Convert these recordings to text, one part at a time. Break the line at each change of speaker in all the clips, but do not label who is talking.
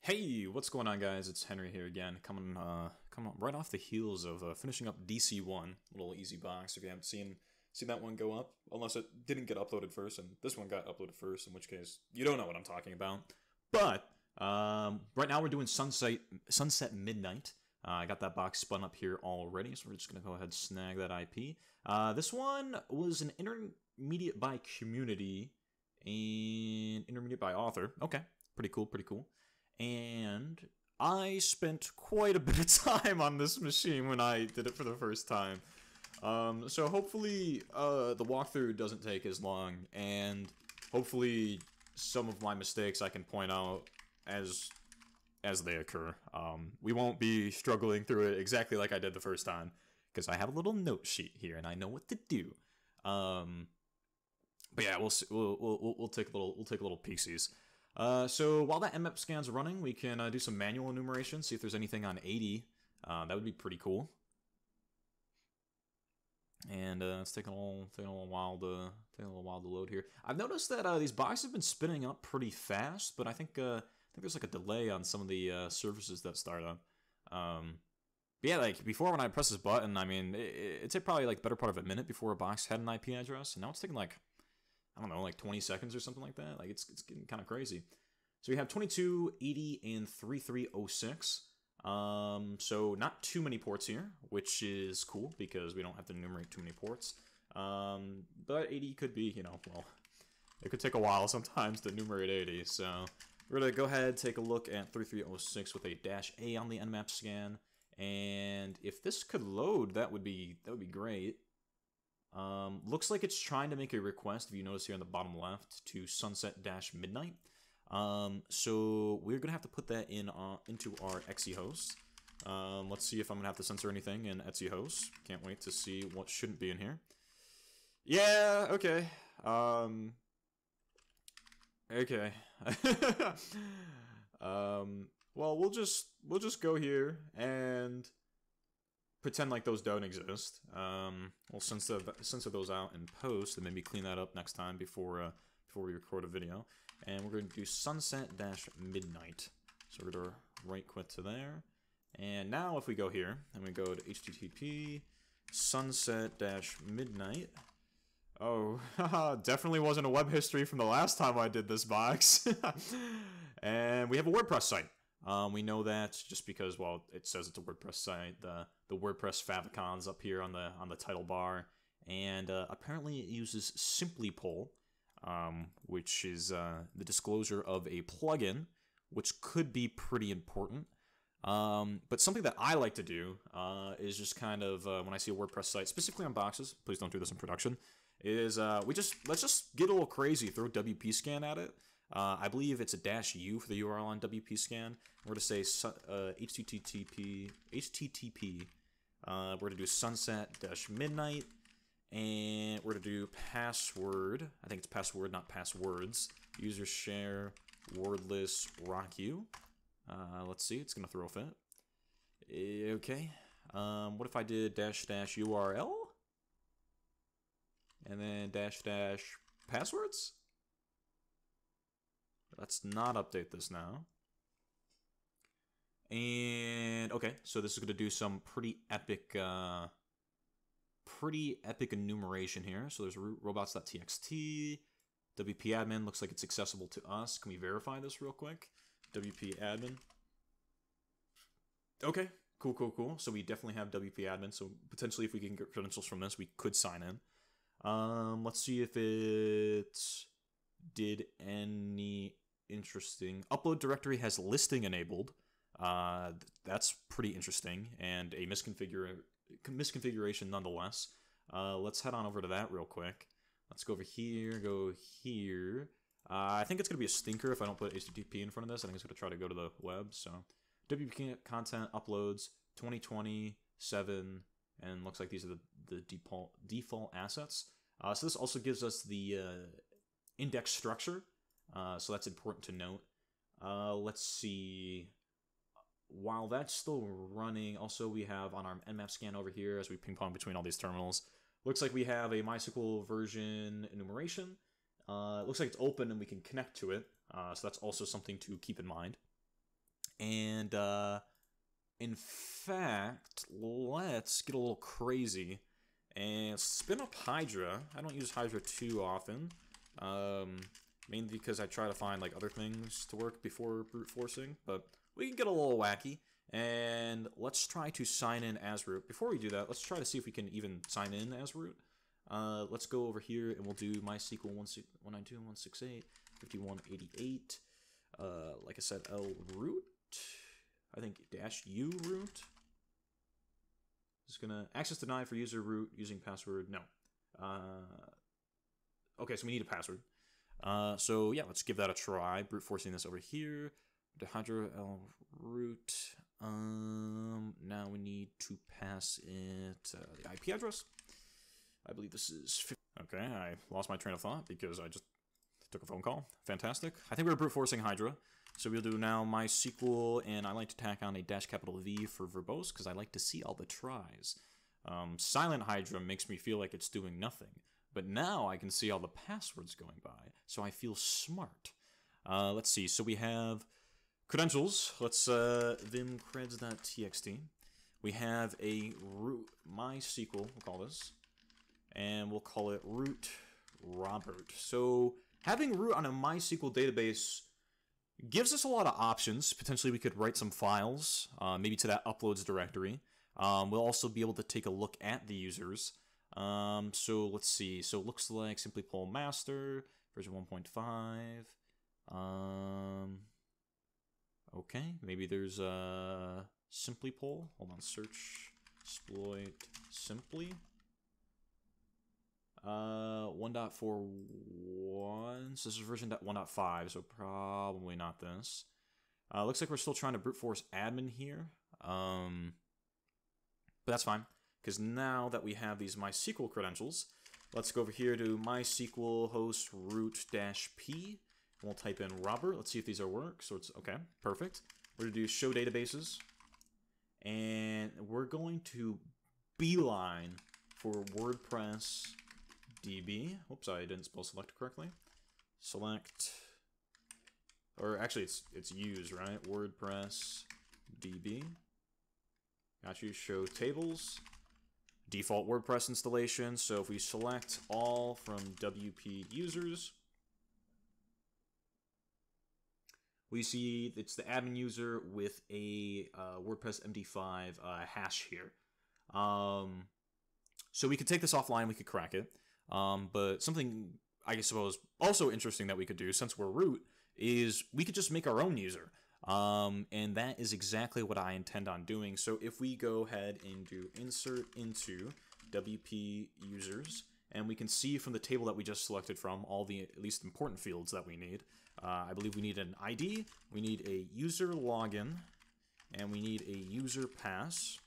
Hey, what's going on, guys? It's Henry here again, coming right off the heels of finishing up DC1, little easy box. If you haven't seen that one go up, unless it didn't get uploaded first, and this one got uploaded first, in which case you don't know what I'm talking about. But right now we're doing SunsetMidnight. I got that box spun up here already, so we're just gonna go ahead and snag that IP. This one was an intermediate by community and intermediate by author. Okay, pretty cool, pretty cool. And I spent quite a bit of time on this machine when I did it for the first time. So hopefully the walkthrough doesn't take as long, and hopefully some of my mistakes I can point out as they occur. We won't be struggling through it exactly like I did the first time, because I have a little note sheet here and I know what to do. But yeah, we'll take little pieces. So while that mmap scan's running, we can do some manual enumeration, see if there's anything on 80. That would be pretty cool. And it's taking a little while to load here. I've noticed that these boxes have been spinning up pretty fast, but I think there's like a delay on some of the services that start up. But yeah, like before when I press this button, I mean, it took probably like better part of a minute before a box had an IP address, and now it's taking like, I don't know, like 20 seconds or something like that. Like, it's getting kind of crazy. So we have 22, 80, and 3306. So not too many ports here, which is cool because we don't have to enumerate too many ports. But 80 could be, well, it could take a while sometimes to enumerate 80. So we're going to go ahead and take a look at 3306 with a -A on the nmap scan. And if this could load, that would be great. Looks like it's trying to make a request, if you notice here on the bottom left, to Sunset-Midnight. So we're going to have to put that into our Etsy host. Let's see if I'm going to have to censor anything in Etsy host. Can't wait to see what shouldn't be in here. Yeah, okay. Okay. Well, we'll just go here and pretend like those don't exist. We'll censor those out in post and maybe clean that up next time before we record a video. And we're going to do Sunset-Midnight. So we're going to right click to there. And now if we go here and we go to HTTP Sunset-Midnight. Oh, definitely wasn't a web history from the last time I did this box. And we have a WordPress site. We know that just because, well, it says it's a WordPress site. The WordPress favicons up here on the title bar, and apparently it uses SimplyPull, which is the disclosure of a plugin, which could be pretty important. But something that I like to do is just kind of when I see a WordPress site, specifically on boxes, please don't do this in production, is let's just get a little crazy, throw WP scan at it. I believe it's a -U for the URL on WP scan. We're going to say HTTP. We're going to do Sunset-Midnight, and we're going to do password. I think it's password, not passwords. User share wordless rock-you. Let's see, it's going to throw a fit. Okay. What if I did --URL? And then --passwords? Let's not update this now. And okay, so this is going to do some pretty epic enumeration here. So there's robots.txt, WP admin looks like it's accessible to us. Can we verify this real quick? WP admin. Okay, cool. So we definitely have WP admin. So potentially, if we can get credentials from this, we could sign in. Let's see if it did any interesting. Upload directory has listing enabled. That's pretty interesting, and a misconfiguration nonetheless. Let's head on over to that real quick. Let's go over here, go here. I think it's going to be a stinker if I don't put HTTP in front of this. I think it's going to try to go to the web. So WP content uploads 2027, and looks like these are the default assets. So this also gives us the index structure. So that's important to note. Let's see. While that's still running, also we have on our nmap scan over here, as we ping pong between all these terminals, looks like we have a MySQL version enumeration. It looks like it's open and we can connect to it. So that's also something to keep in mind. And in fact, let's get a little crazy and spin up Hydra. I don't use Hydra too often, mainly because I try to find like other things to work before brute forcing, but we can get a little wacky. And let's try to sign in as root. Before we do that, let's try to see if we can even sign in as root. Let's go over here and we'll do MySQL 192.168.5188. Like I said, L root. I think -u root. Just gonna access denied for user root using password. No. Okay, so we need a password. So yeah, let's give that a try. Brute forcing this over here. The Hydra L root. Now we need to pass it the IP address. I believe this is 50. Okay, I lost my train of thought because I just took a phone call. Fantastic. I think we're brute forcing Hydra. So we'll do now MySQL, and I like to tack on a -V for verbose because I like to see all the tries. Silent Hydra makes me feel like it's doing nothing, but now I can see all the passwords going by, so I feel smart. Let's see. So we have credentials. Let's vim creds.txt. We have a root MySQL. We'll call this, and we'll call it root Robert. So having root on a MySQL database gives us a lot of options. Potentially we could write some files, maybe to that uploads directory. We'll also be able to take a look at the users. So let's see. So it looks like simply poll master, version 1.5. Okay, maybe there's a simply poll. Hold on, search, exploit, simply. 1.41, so this is version 1.5, so probably not this. Looks like we're still trying to brute force admin here, but that's fine, because now that we have these MySQL credentials, let's go over here to MySQL host root-p, and we'll type in Robert. Let's see if these are work. So it's okay, perfect. We're gonna do show databases, and we're going to beeline for WordPress DB. Whoops, I didn't spell select correctly. Select, or actually it's use, right? WordPress DB. Got you. Show tables. Default WordPress installation. So if we select all from WP users, we see it's the admin user with a WordPress MD5 hash here. So we could take this offline. We could crack it. But something I suppose also interesting that we could do, since we're root, is we could just make our own user. And that is exactly what I intend on doing. So if we go ahead and do insert into WP users, and we can see from the table that we just selected from all the at least important fields that we need. I believe we need an ID, we need a user login, and we need a user pass.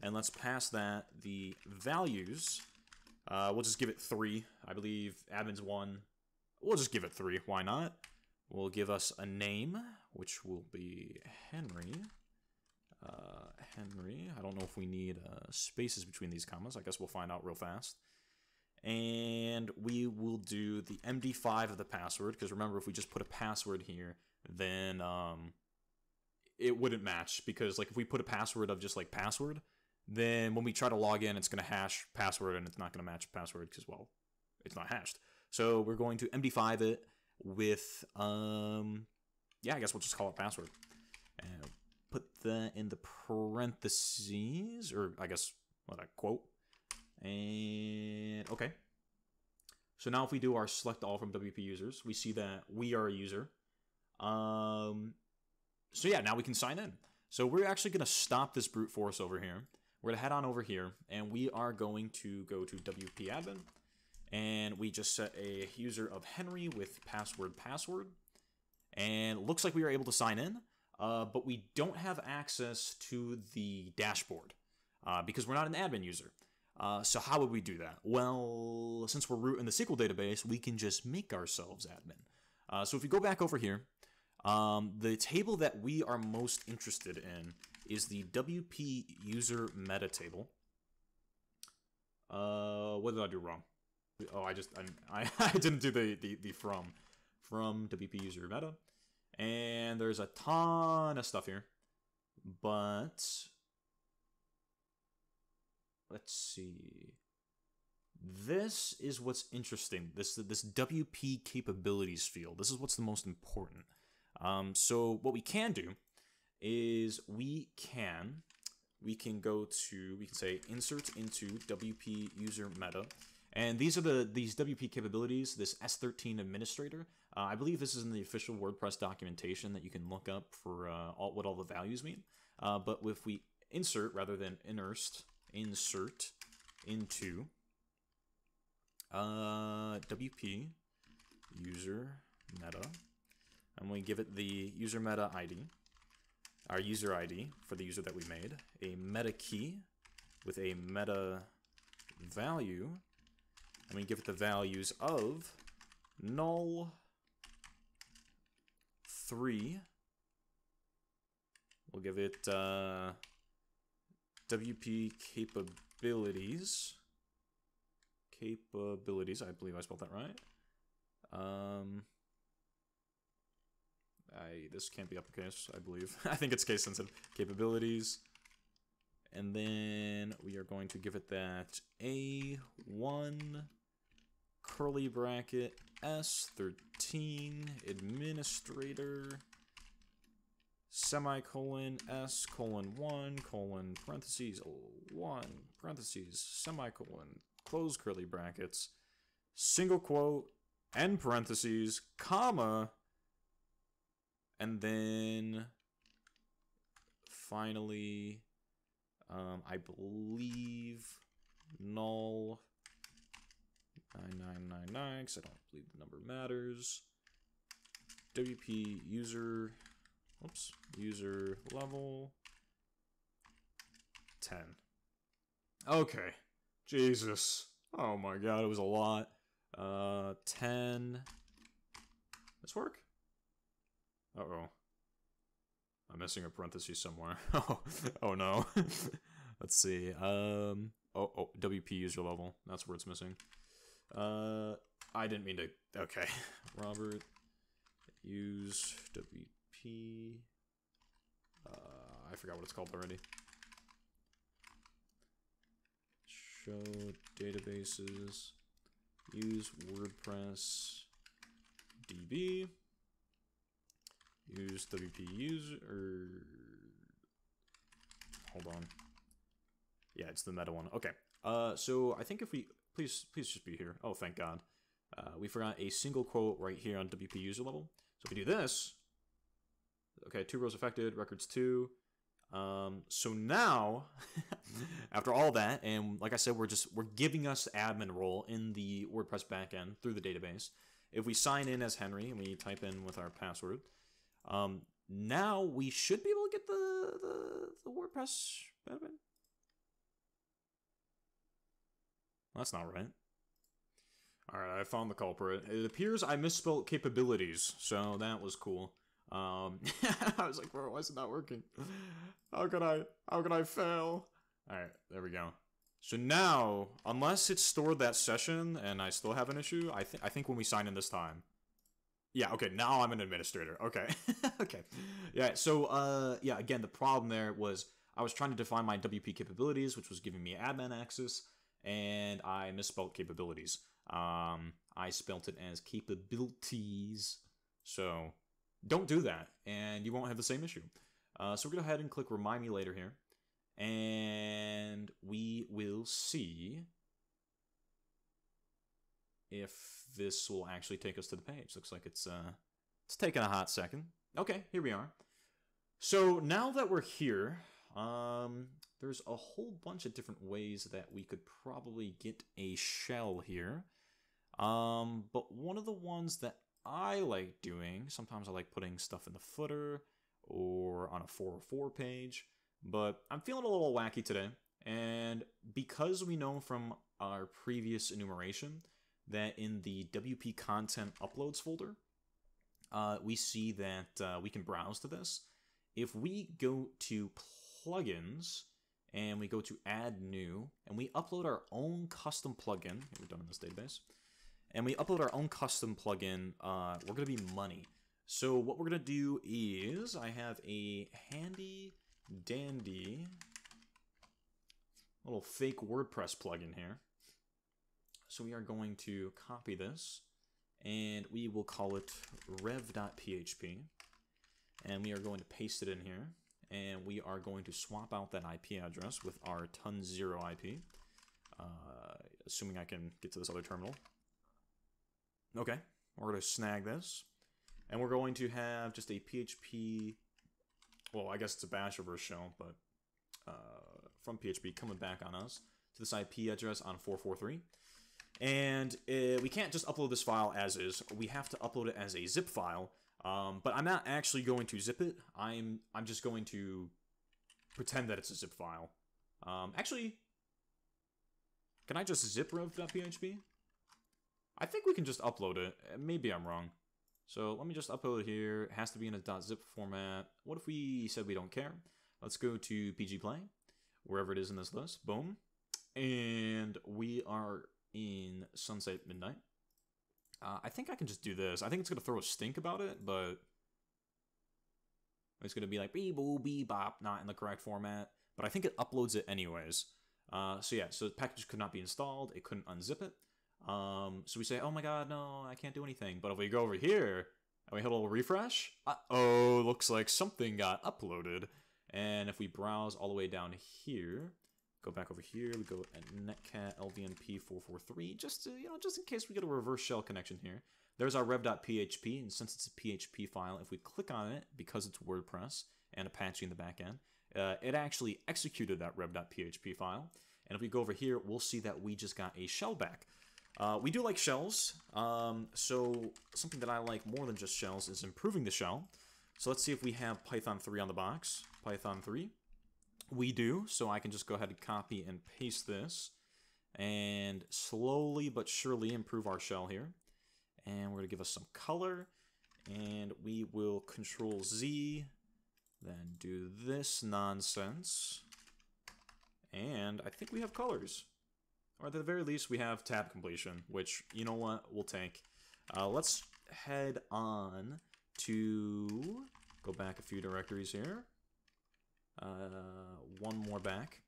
And let's pass that the values. We'll just give it 3. I believe admin's 1. We'll just give it 3. Why not? We'll give us a name, which will be Henry. Henry. I don't know if we need spaces between these commas. I guess we'll find out real fast. And we will do the MD5 of the password, because remember, if we just put a password here, then it wouldn't match, because like if we put a password of just like password, then when we try to log in, it's going to hash password, and it's not going to match password because, well, it's not hashed. So we're going to MD5 it with, yeah, I guess we'll just call it password. And put that in the parentheses, or I guess, what, a quote. And, okay. So now if we do our select all from WP users, we see that we are a user. So yeah, now we can sign in. So we're actually going to stop this brute force over here. We're going to head on over here, and we are going to go to WP admin, and we just set a user of Henry with password. And it looks like we are able to sign in, but we don't have access to the dashboard because we're not an admin user. So how would we do that? Well, since we're root in the SQL database, we can just make ourselves admin. So if we go back over here, the table that we are most interested in is the WP user meta table. What did I do wrong? Oh, I didn't do the from WP user meta. And there's a ton of stuff here. But let's see. This is what's interesting. This WP capabilities field. This is what's the most important. So what we can do is we can go to, we can say insert into WP user meta. And these are these WP capabilities, this S13 administrator. I believe this is in the official WordPress documentation that you can look up for what all the values mean. But if we insert rather than insert into WP user meta, and we give it the user meta ID, our user ID for the user that we made, a meta key with a meta value, and we give it the values of null 3. We'll give it WP capabilities. I believe I spelled that right. This can't be uppercase, I believe. I think it's case sensitive. Capabilities. And then we are going to give it that A1 curly bracket S13 administrator semicolon S colon 1 colon parentheses 1 parentheses semicolon close curly brackets single quote end parentheses comma, and then finally I believe null 9999 because I don't believe the number matters. WP user level 10. Okay. Jesus. Oh my god, it was a lot. 10. This work? Uh-oh. I'm missing a parenthesis somewhere. Oh no. Let's see. WP user level. That's where it's missing. I didn't mean to. Okay. Robert, use WP. I forgot what it's called already. Show databases. Use WordPress DB. Use WP user. Hold on. Yeah, it's the meta one. Okay. So I think if we please just be here. Oh, thank God. We forgot a single quote right here on WP user level. So if we do this, okay, 2 rows affected, records 2. So now, after all that, and like I said, we're giving us admin role in the WordPress backend through the database. If we sign in as Henry and we type in with our password, now we should be able to get the WordPress admin. That's not right. Alright, I found the culprit. It appears I misspelled capabilities, so that was cool. I was like, bro, why is it not working? How could I fail? Alright, there we go. So now, unless it stored that session and I still have an issue, I think when we sign in this time. Yeah, okay, now I'm an administrator. Okay. Okay. Yeah, so yeah, again, the problem there was I was trying to define my WP capabilities, which was giving me admin access, and I misspelled capabilities. I spelt it as capabilities. So don't do that, and you won't have the same issue. So we're going to go ahead and click Remind Me Later here, and we will see if this will actually take us to the page. Looks like it's taking a hot second. Okay, here we are. So now that we're here, there's a whole bunch of different ways that we could probably get a shell here. But one of the ones that I like doing, sometimes I like putting stuff in the footer or on a 404 page, but I'm feeling a little wacky today. And because we know from our previous enumeration that in the WP content uploads folder, we see that we can browse to this. If we go to plugins and we go to add new and we upload our own custom plugin, we're done in this database, and we upload our own custom plugin, we're going to be money. So what we're going to do is I have a handy dandy little fake WordPress plugin here. So we are going to copy this, and we will call it rev.php. And we are going to paste it in here, and we are going to swap out that IP address with our ton0 IP, assuming I can get to this other terminal. Okay, we're going to snag this, and we're going to have just a PHP, well, I guess it's a bash reverse shell, but from PHP coming back on us to this IP address on 443. And we can't just upload this file as is. We have to upload it as a zip file. But I'm not actually going to zip it. I'm just going to pretend that it's a zip file. Actually, can I just zip rev.php? I think we can just upload it. Maybe I'm wrong. So let me just upload it here. It has to be in a .zip format. What if we said we don't care? Let's go to PG Play, wherever it is in this list. Boom. And we are in SunsetMidnight. I think I can just do this. I think it's going to throw a stink about it, but it's going to be like beep-boop, beep-bop, not in the correct format. But I think it uploads it anyways. So yeah, so the package could not be installed. It couldn't unzip it. So we say, oh my god, no, I can't do anything. But if we go over here and we hit a little refresh, uh-oh, looks like something got uploaded. And if we browse all the way down here, go back over here, we go at netcat lvnp443, just in case we get a reverse shell connection here. There's our rev.php, and since it's a PHP file, if we click on it, because it's WordPress and Apache in the back end, it actually executed that rev.php file. And if we go over here, we'll see that we just got a shell back. We do like shells, so something that I like more than just shells is improving the shell. So let's see if we have Python 3 on the box. Python 3. We do, so I can just go ahead and copy and paste this and slowly but surely improve our shell here. And we're going to give us some color, and we will Control Z, then do this nonsense, and I think we have colors. Or at the very least, we have tab completion, which, you know what, we'll take. Let's head on to, go back a few directories here. One more back.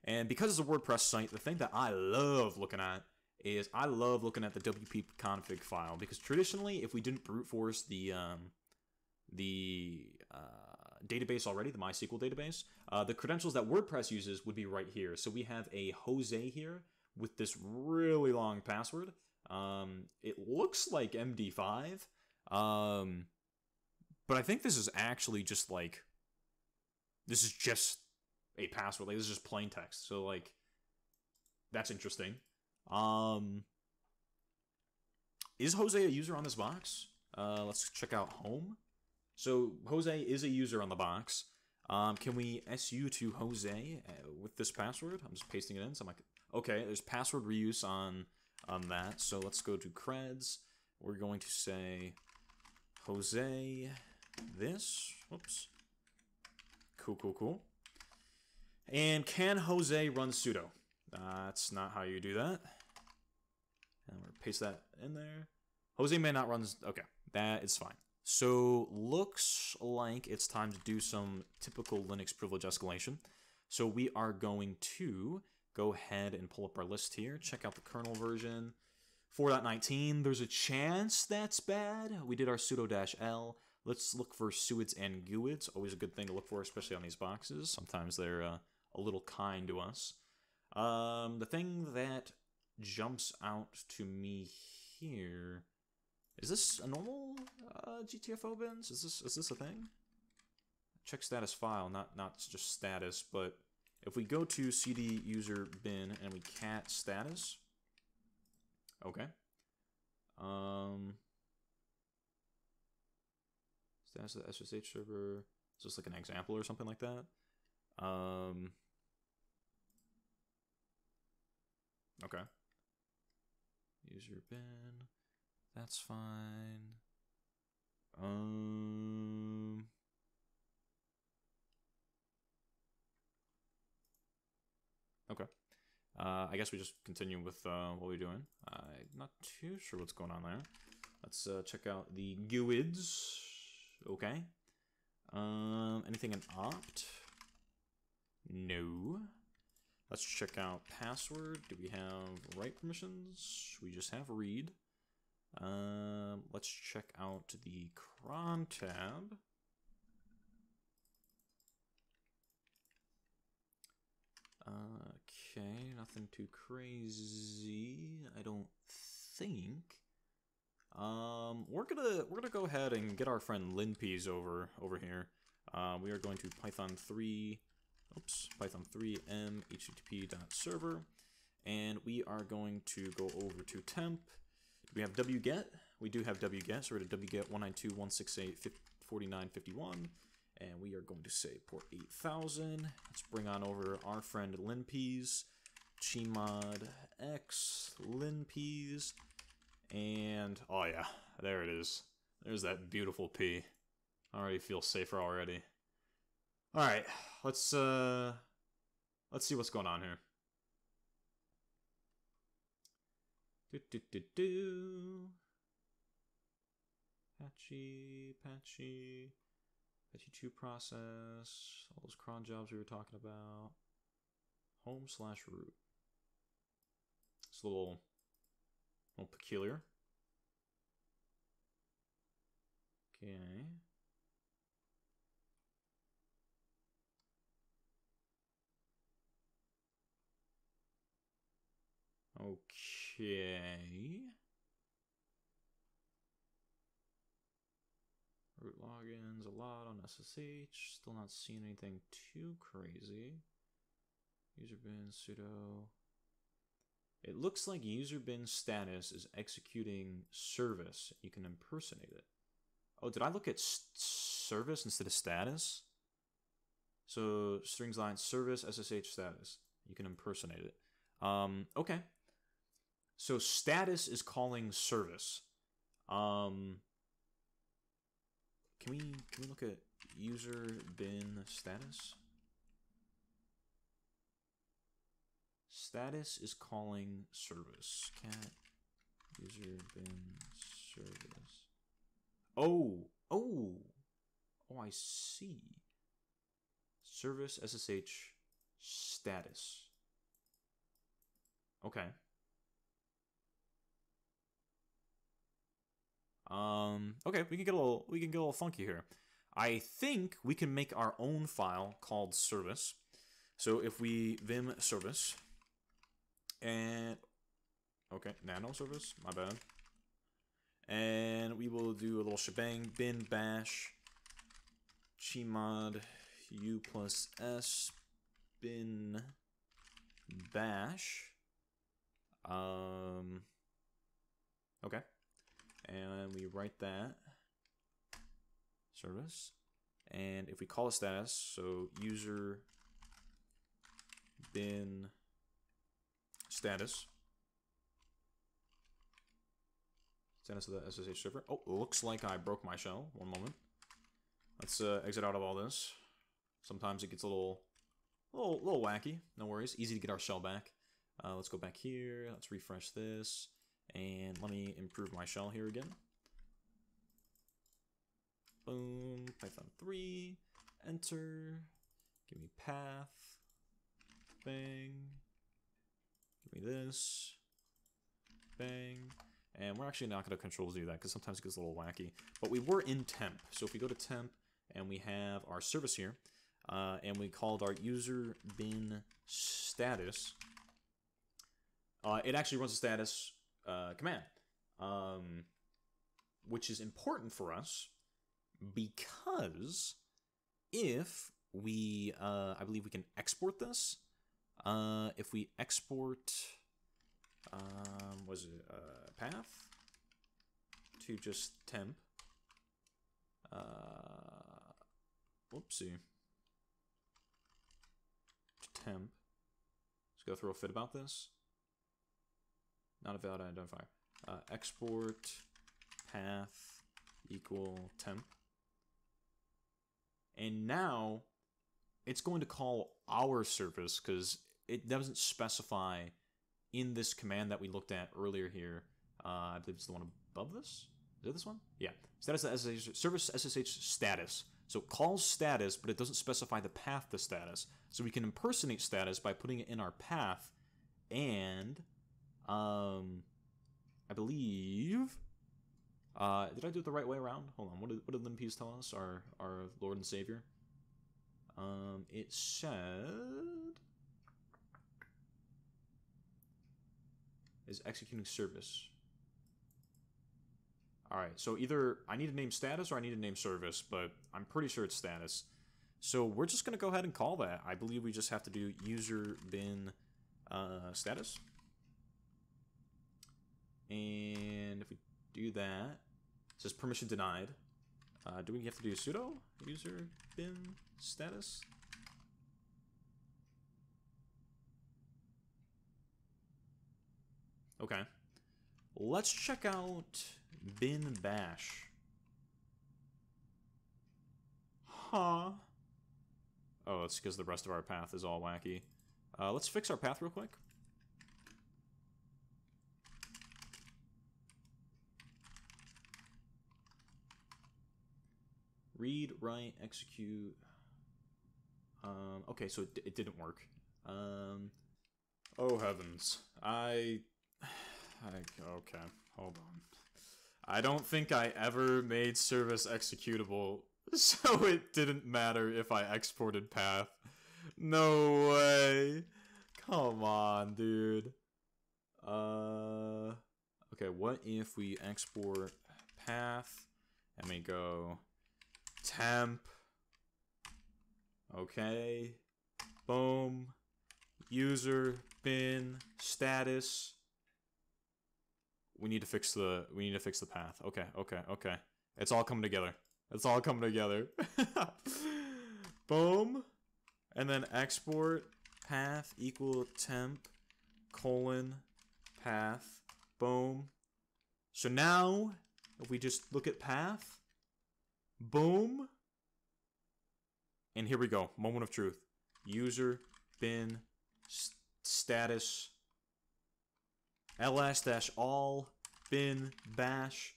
And because it's a WordPress site, the thing that I love looking at is I love looking at the WP config file, because traditionally, if we didn't brute force the database already, the MySQL database, the credentials that WordPress uses would be right here. So we have a Jose here with this really long password. It looks like MD5, but I think this is actually just like, this is just a password. Like, this is just plain text. So, like, that's interesting. Is Jose a user on this box? Let's check out home. So, Jose is a user on the box. Can we SU to Jose with this password? I'm just pasting it in. So I'm like, okay, there's password reuse on that. So let's go to creds. We're going to say Jose this. Whoops. Cool. And can Jose run sudo? That's not how you do that. And we're paste that in there. Jose may not run. Okay, that is fine. So looks like it's time to do some typical Linux privilege escalation. So we are going to go ahead and pull up our list here. Check out the kernel version. 4.19. There's a chance that's bad. We did our sudo-l. Let's look for suids and guids. Always a good thing to look for, especially on these boxes. Sometimes they're a little kind to us. The thing that jumps out to me here, is this a normal GTFO bins? Is this a thing? Check status file, not just status, but if we go to cd user bin and we cat status, okay. Status of the SSH server. Is this like an example or something like that? Okay. User bin. That's fine. Okay. I guess we just continue with what we're doing. I'm not too sure what's going on there. Let's check out the guids. Okay. Anything in opt? No. Let's check out password. Do we have write permissions? We just have read. Let's check out the cron tab. Okay, nothing too crazy, I don't think. We're gonna go ahead and get our friend Linpeas over here. We are going to Python 3 m http.server, and we are going to go over to temp. Do we have wget? We do have wget, so we're to wget 192.168.49.51, and we are going to say port 8000. Let's bring on over our friend Linpeas, chmod x linpeas, and oh yeah, there it is. There's that beautiful P. I already feel safer already. All right, let's see what's going on here. Patchy 2 process, all those cron jobs we were talking about. home/root. It's a little peculiar. Okay. Okay. Root logins, a lot on SSH. Still not seeing anything too crazy. User bin sudo. It looks like user bin status is executing service. You can impersonate it. Oh, did I look at service instead of status? So strings line service SSH status. You can impersonate it. Okay. So status is calling service. Can we look at user bin status? Status is calling service. Cat user bin service. Oh, I see. Service SSH status. Okay. Okay, we can get a little funky here. I think we can make our own file called service. So if we vim service and okay, nano service, my bad. And we will do a little shebang bin bash chmod u+s bin bash. Okay. And we write that service, and if we call a status, so user bin status of the SSH server. Oh, looks like I broke my shell. One moment. Let's exit out of all this. Sometimes it gets a little wacky. No worries. Easy to get our shell back. Let's go back here. Let's refresh this. And let me improve my shell here again. Boom, Python 3, enter, give me path, bang, give me this, bang, and we're actually not going to control do that because sometimes it gets a little wacky, but we were in temp, so if we go to temp and we have our service here, and we called our user bin status, it actually runs a status command, which is important for us because if we, I believe we can export this. If we export, was it path to just temp? Whoopsie. Temp. Let's go through a fit about this. Not a valid identifier. Export path equal temp. And now it's going to call our service because it doesn't specify in this command that we looked at earlier here. I believe it's the one above this. Is it this one? Yeah. Status SSH, service SSH status. So it calls status, but it doesn't specify the path to status. So we can impersonate status by putting it in our path, and I believe. Did I do it the right way around? Hold on. What did Limpies tell us? Our Lord and Savior. It said is executing service. Alright, so either I need to name status or I need to name service, but I'm pretty sure it's status. So we're just going to go ahead and call that. I believe we just have to do user bin status. And if we do that, it says permission denied. Do we have to do sudo user bin status? Okay. Let's check out bin bash. Huh. Oh, it's because the rest of our path is all wacky. Let's fix our path real quick. Read, write, execute. Okay, so it didn't work. Oh heavens. Okay, hold on. I don't think I ever made service executable, so it didn't matter if I exported path. No way. Come on, dude. Okay, what if we export path and we go temp. Okay. Boom. User bin status. We need to fix the path. Okay. It's all coming together. It's all coming together. Boom. And then export path equal temp colon path. Boom. So now if we just look at path, boom. And here we go. Moment of truth. User bin status ls-all bin bash.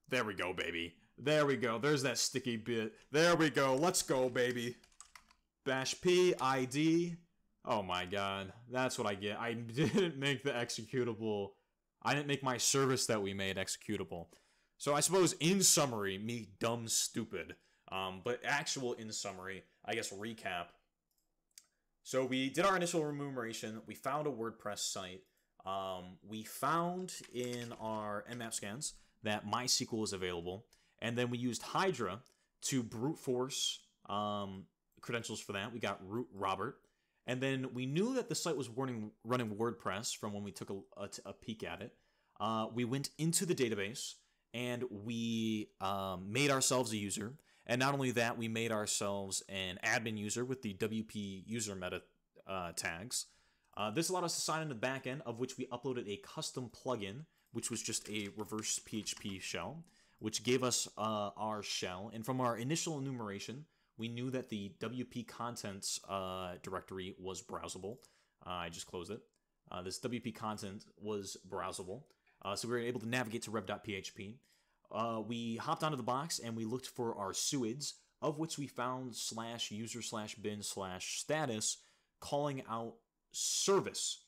There we go, baby. There we go. There's that sticky bit. There we go. Let's go, baby. Bash p id. Oh my god. That's what I get. I didn't make the executable. I didn't make my service that we made executable. So I suppose in summary, me dumb stupid. But actual in summary, I guess recap. So we did our initial enumeration. We found a WordPress site. We found in our Nmap scans that MySQL is available. And then we used Hydra to brute force credentials for that. We got root Robert. And then we knew that the site was running WordPress from when we took a peek at it. We went into the database and we made ourselves a user. And not only that, we made ourselves an admin user with the WP user meta tags. This allowed us to sign in the back end, of which we uploaded a custom plugin, which was just a reverse PHP shell, which gave us our shell. And from our initial enumeration, we knew that the WP contents directory was browsable. I just closed it. This WP content was browsable. So we were able to navigate to rev.php. We hopped onto the box and we looked for our suids, of which we found /user/bin/status calling out service.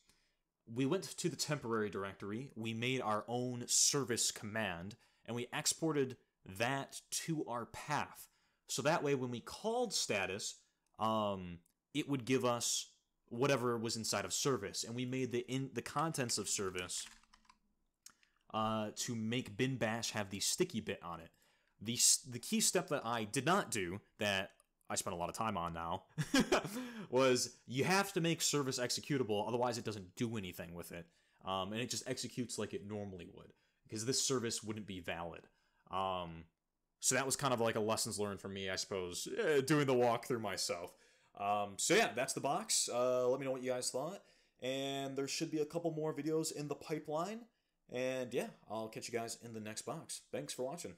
We went to the temporary directory, we made our own service command, and we exported that to our path. So that way when we called status, it would give us whatever was inside of service. And we made the contents of service to make bin bash have the sticky bit on it. The key step that I did not do, that I spent a lot of time on now, was you have to make service executable, otherwise it doesn't do anything with it. And it just executes like it normally would, because this service wouldn't be valid. So that was kind of like a lessons learned for me, I suppose, doing the walkthrough myself. So yeah, that's the box. Let me know what you guys thought. And there should be a couple more videos in the pipeline. And yeah, I'll catch you guys in the next box. Thanks for watching.